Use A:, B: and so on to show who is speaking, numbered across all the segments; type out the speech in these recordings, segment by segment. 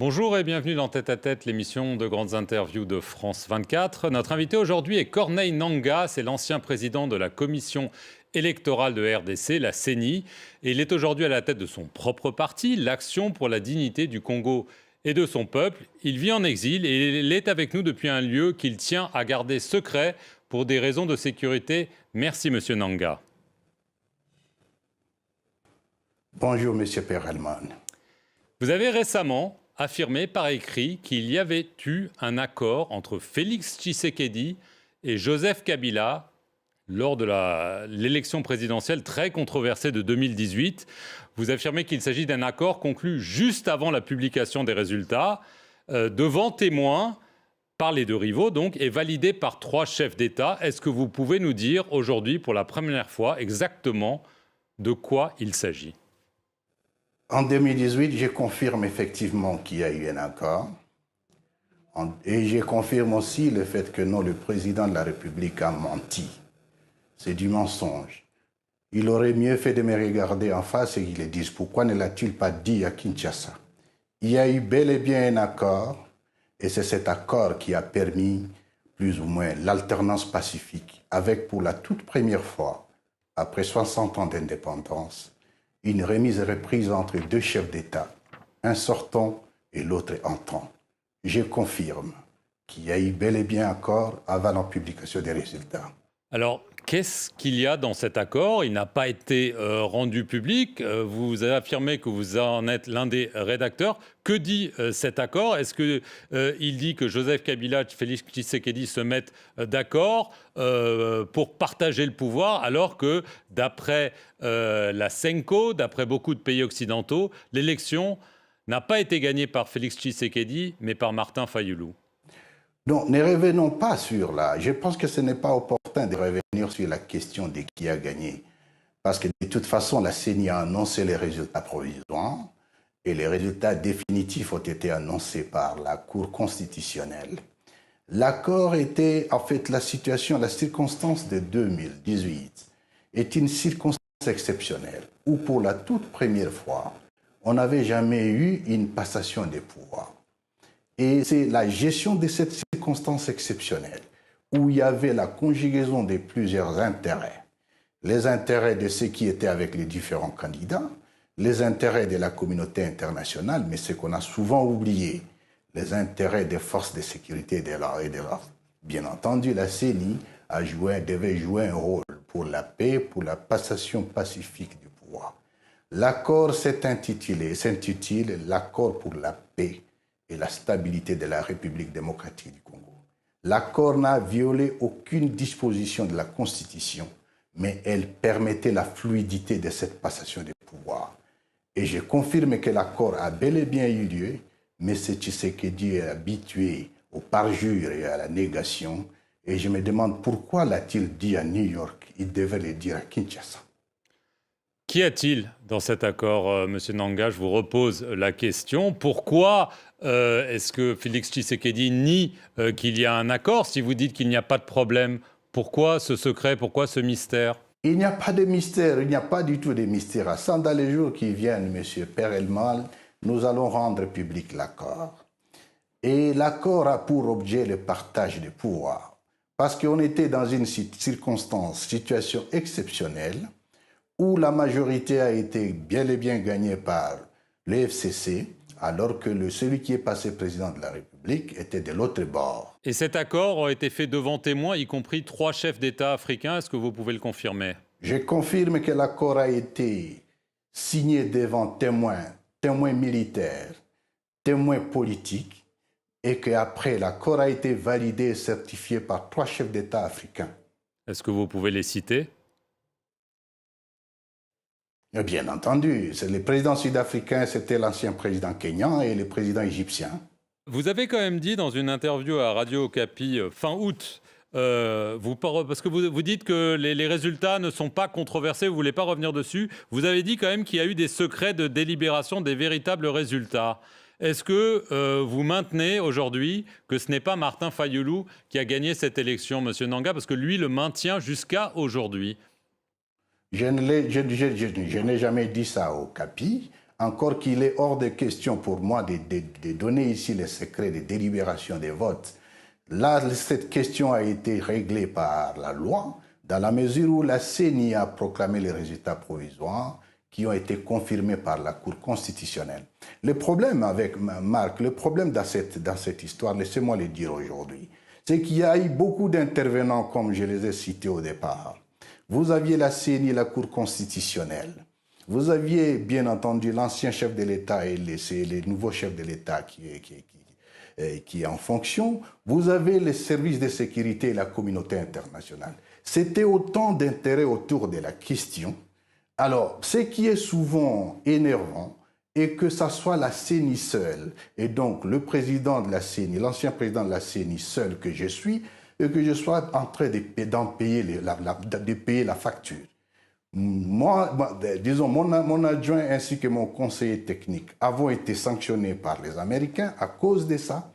A: Bonjour et bienvenue dans Tête à Tête, l'émission de grandes interviews de France 24. Notre invité aujourd'hui est Corneille Nangaa, c'est l'ancien président de la commission électorale de RDC, la CENI. Et il est aujourd'hui à la tête de son propre parti, l'Action pour la dignité du Congo et de son peuple. Il vit en exil et il est avec nous depuis un lieu qu'il tient à garder secret pour des raisons de sécurité. Merci Monsieur Nangaa.
B: Bonjour Monsieur Perelman.
A: Vous avez récemment affirmé par écrit qu'il y avait eu un accord entre Félix Tshisekedi et Joseph Kabila lors de l'élection présidentielle très controversée de 2018. Vous affirmez qu'il s'agit d'un accord conclu juste avant la publication des résultats, devant témoins par les deux rivaux, donc, et validé par 3 chefs d'État. Est-ce que vous pouvez nous dire aujourd'hui, pour la première fois, exactement de quoi il s'agit ?
B: En 2018, je confirme effectivement qu'il y a eu un accord. Et je confirme aussi le fait que non, le président de la République a menti. C'est du mensonge. Il aurait mieux fait de me regarder en face et qu'il le dise. Pourquoi ne l'a-t-il pas dit à Kinshasa? Il y a eu bel et bien un accord, et c'est cet accord qui a permis plus ou moins l'alternance pacifique, avec pour la toute première fois, après 60 ans d'indépendance, une remise et reprise entre 2 chefs d'État, un sortant et l'autre entrant. Je confirme qu'il y a eu bel et bien accord avant la publication des résultats.
A: Alors, qu'est-ce qu'il y a dans cet accord? Il n'a pas été rendu public. Vous avez affirmé que vous en êtes l'un des rédacteurs. Que dit cet accord? Est-ce qu'il dit que Joseph Kabila et Félix Tshisekedi se mettent d'accord pour partager le pouvoir, alors que, d'après la CENCO, d'après beaucoup de pays occidentaux, l'élection n'a pas été gagnée par Félix Tshisekedi, mais par Martin Fayulu?
B: Donc, ne revenons pas sur là. Je pense que ce n'est pas opportun de revenir sur la question de qui a gagné. Parce que de toute façon, la CENI a annoncé les résultats provisoires et les résultats définitifs ont été annoncés par la Cour constitutionnelle. L'accord était, en fait, la circonstance de 2018 est une circonstance exceptionnelle où, pour la toute première fois, on n'avait jamais eu une passation des pouvoirs. Et c'est la gestion de cette circonstance exceptionnelle où il y avait la conjugaison de plusieurs intérêts. Les intérêts de ceux qui étaient avec les différents candidats, les intérêts de la communauté internationale, mais ce qu'on a souvent oublié, les intérêts des forces de sécurité et de l'ordre. Bien entendu, la CENI devait jouer un rôle pour la paix, pour la passation pacifique du pouvoir. L'accord s'intitule l'accord pour la paix et la stabilité de la République démocratique du Congo. L'accord n'a violé aucune disposition de la Constitution, mais elle permettait la fluidité de cette passation de pouvoir. Et je confirme que l'accord a bel et bien eu lieu, mais M. Tshisekedi est habitué au parjure et à la négation, et je me demande pourquoi l'a-t-il dit à New York? Il devait le dire à Kinshasa.
A: Qu'y a-t-il dans cet accord, Monsieur Nangaa? Je vous repose la question. Pourquoi est-ce que Félix Tshisekedi nie qu'il y a un accord? Si vous dites qu'il n'y a pas de problème, pourquoi ce secret? Pourquoi ce mystère?
B: Il n'y a pas de mystère, il n'y a pas du tout de mystère. Dans les jours qui viennent, Monsieur Perelman, nous allons rendre public l'accord. Et l'accord a pour objet le partage des pouvoirs. Parce qu'on était dans une situation exceptionnelle, où la majorité a été bien et bien gagnée par le FCC, alors que celui qui est passé président de la République était de l'autre bord.
A: Et cet accord a été fait devant témoins, y compris 3 chefs d'État africains. Est-ce que vous pouvez le confirmer?
B: Je confirme que l'accord a été signé devant témoins militaires, témoins politiques, et qu'après, l'accord a été validé et certifié par 3 chefs d'État africains.
A: Est-ce que vous pouvez les citer?
B: Bien entendu, le président sud-africain, c'était l'ancien président kényan et le président égyptien.
A: Vous avez quand même dit dans une interview à Radio Okapi fin août, parce que vous dites que les résultats ne sont pas controversés, vous ne voulez pas revenir dessus, vous avez dit quand même qu'il y a eu des secrets de délibération des véritables résultats. Est-ce que vous maintenez aujourd'hui que ce n'est pas Martin Fayulu qui a gagné cette élection, Monsieur Nangaa, parce que lui le maintient jusqu'à aujourd'hui?
B: Je n'ai jamais dit ça au Capi. encore qu'il est hors de question pour moi de donner ici les secrets des délibérations des votes. Là, cette question a été réglée par la loi, dans la mesure où la CENI a proclamé les résultats provisoires qui ont été confirmés par la Cour constitutionnelle. Le problème avec Marc, le problème dans cette histoire, laissez-moi le dire aujourd'hui, c'est qu'il y a eu beaucoup d'intervenants, comme je les ai cités au départ. Vous aviez la CENI, la Cour constitutionnelle. Vous aviez, bien entendu, l'ancien chef de l'État et les nouveaux chefs de l'État qui est en fonction. Vous avez les services de sécurité et la communauté internationale. C'était autant d'intérêts autour de la question. Alors, ce qui est souvent énervant est que ça soit la CENI seule, et donc le président de la CENI, l'ancien président de la CENI seul que je suis, et que je sois en train de payer la facture. Moi, disons, mon adjoint ainsi que mon conseiller technique avons été sanctionnés par les Américains à cause de ça.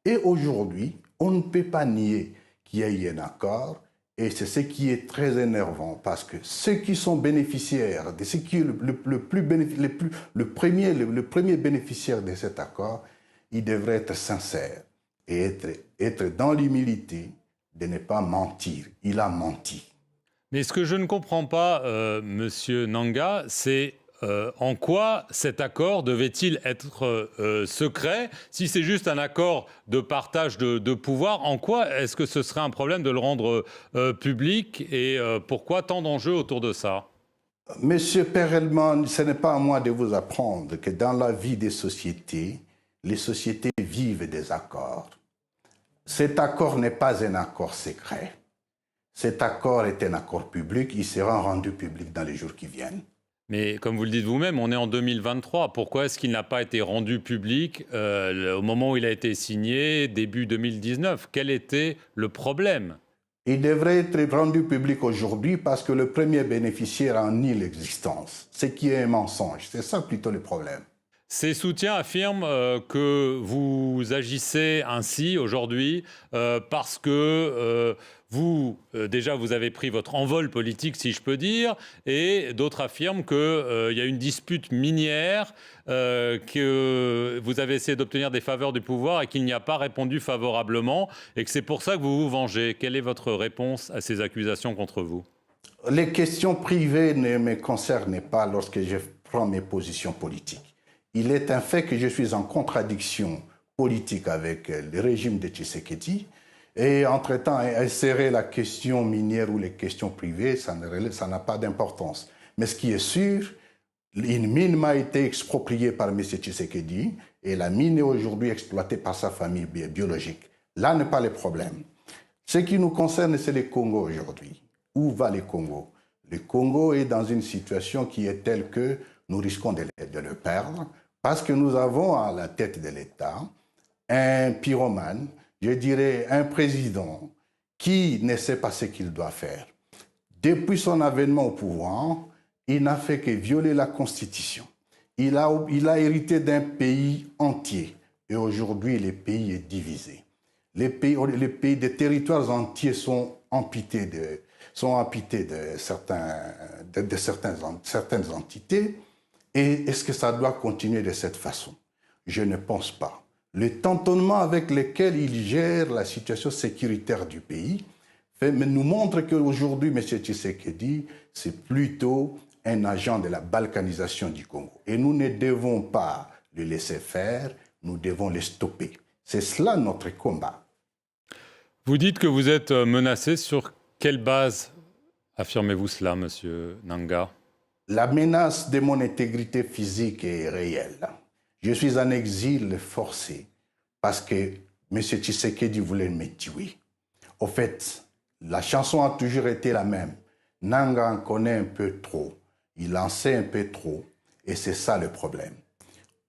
B: Et aujourd'hui, on ne peut pas nier qu'il y a eu un accord. Et c'est ce qui est très énervant parce que ceux qui sont bénéficiaires, de ce qui est le premier bénéficiaire de cet accord, il devrait être sincère et être dans l'humilité de ne pas mentir. Il a menti.
A: Mais ce que je ne comprends pas, Monsieur Nanga, c'est en quoi cet accord devait-il être secret? Si c'est juste un accord de partage de pouvoir, en quoi est-ce que ce serait un problème de le rendre public et pourquoi tant d'enjeux autour de ça?
B: Monsieur Perelman, ce n'est pas à moi de vous apprendre que dans la vie des sociétés, les sociétés vivent des accords. Cet accord n'est pas un accord secret. Cet accord est un accord public, il sera rendu public dans les jours qui viennent.
A: Mais comme vous le dites vous-même, on est en 2023. Pourquoi est-ce qu'il n'a pas été rendu public au moment où il a été signé, début 2019? Quel était le problème?
B: Il devrait être rendu public aujourd'hui parce que le premier bénéficiaire en nie l'existence, ce qui est un mensonge. C'est ça plutôt le problème.
A: Ces soutiens affirment que vous agissez ainsi aujourd'hui parce que déjà, vous avez pris votre envol politique, si je peux dire, et d'autres affirment qu'il y a une dispute minière, que vous avez essayé d'obtenir des faveurs du pouvoir et qu'il n'y a pas répondu favorablement, et que c'est pour ça que vous vous vengez. Quelle est votre réponse à ces accusations contre vous?
B: Les questions privées ne me concernent pas lorsque je prends mes positions politiques. Il est un fait que je suis en contradiction politique avec le régime de Tshisekedi. Et entre-temps, insérer la question minière ou les questions privées, ça n'a pas d'importance. Mais ce qui est sûr, une mine m'a été expropriée par M. Tshisekedi et la mine est aujourd'hui exploitée par sa famille biologique. Là n'est pas le problème. Ce qui nous concerne, c'est le Congo aujourd'hui. Où va le Congo? Le Congo est dans une situation qui est telle que nous risquons de le perdre parce que nous avons à la tête de l'État un pyromane, je dirais un président qui ne sait pas ce qu'il doit faire. Depuis son avènement au pouvoir, il n'a fait que violer la Constitution. Il a hérité d'un pays entier et aujourd'hui le pays est divisé. Des territoires entiers sont amputés de certaines entités. Et est-ce que ça doit continuer de cette façon? Je ne pense pas. Le tâtonnement avec lequel il gère la situation sécuritaire du pays nous montre qu'aujourd'hui, M. Tshisekedi, c'est plutôt un agent de la balkanisation du Congo. Et nous ne devons pas le laisser faire, nous devons le stopper. C'est cela notre combat.
A: Vous dites que vous êtes menacé. Sur quelle base affirmez-vous cela, M. Nanga?
B: La menace de mon intégrité physique est réelle. Je suis en exil forcé parce que M. Tshisekedi voulait me tuer. Au fait, la chanson a toujours été la même. Nanga en connaît un peu trop. Il en sait un peu trop. Et c'est ça le problème.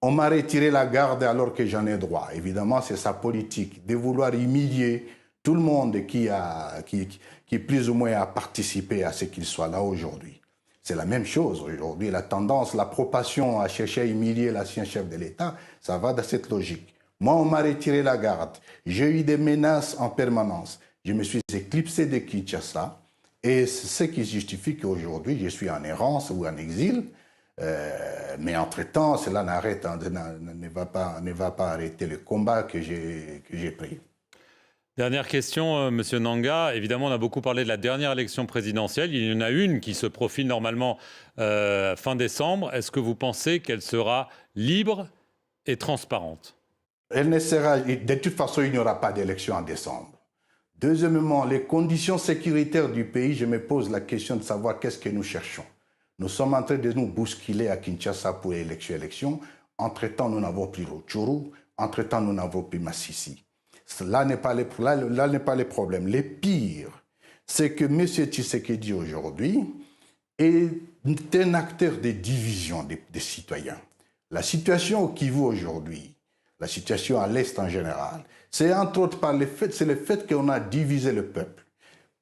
B: On m'a retiré la garde alors que j'en ai droit. Évidemment, c'est sa politique de vouloir humilier tout le monde qui plus ou moins a participé à ce qu'il soit là aujourd'hui. C'est la même chose aujourd'hui. La tendance, la propension à chercher à humilier l'ancien chef de l'État, ça va dans cette logique. Moi, on m'a retiré la garde. J'ai eu des menaces en permanence. Je me suis éclipsé de Kinshasa. Et c'est ce qui justifie qu'aujourd'hui, je suis en errance ou en exil. Mais entre-temps, cela ne va pas arrêter le combat que j'ai pris.
A: Dernière question, Monsieur Nanga. Évidemment, on a beaucoup parlé de la dernière élection présidentielle. Il y en a une qui se profile normalement fin décembre. Est-ce que vous pensez qu'elle sera libre et transparente?
B: Elle ne sera, de toute façon, il n'y aura pas d'élection en décembre. Deuxièmement, les conditions sécuritaires du pays, je me pose la question de savoir qu'est-ce que nous cherchons. Nous sommes en train de nous bousculer à Kinshasa pour l'élection. Entre-temps, nous n'avons plus Rutshuru. Entre-temps, nous n'avons plus Masisi. Là n'est pas le problème. Le pire, c'est que M. Tshisekedi aujourd'hui est un acteur de division des citoyens. La situation au Kivu aujourd'hui, la situation à l'Est en général, c'est entre autres par le fait qu'on a divisé le peuple.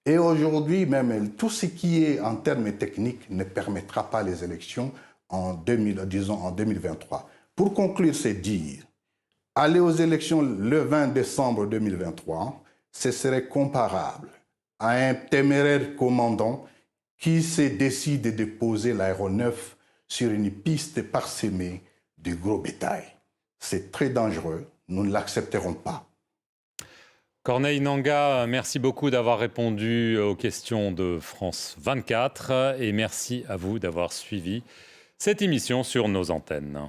B: Et aujourd'hui, même tout ce qui est en termes techniques ne permettra pas les élections en 2023. Pour conclure, c'est dire, aller aux élections le 20 décembre 2023, ce serait comparable à un téméraire commandant qui se décide de poser l'aéronef sur une piste parsemée de gros bétail. C'est très dangereux, nous ne l'accepterons pas.
A: Corneille Nangaa, merci beaucoup d'avoir répondu aux questions de France 24 et merci à vous d'avoir suivi cette émission sur nos antennes.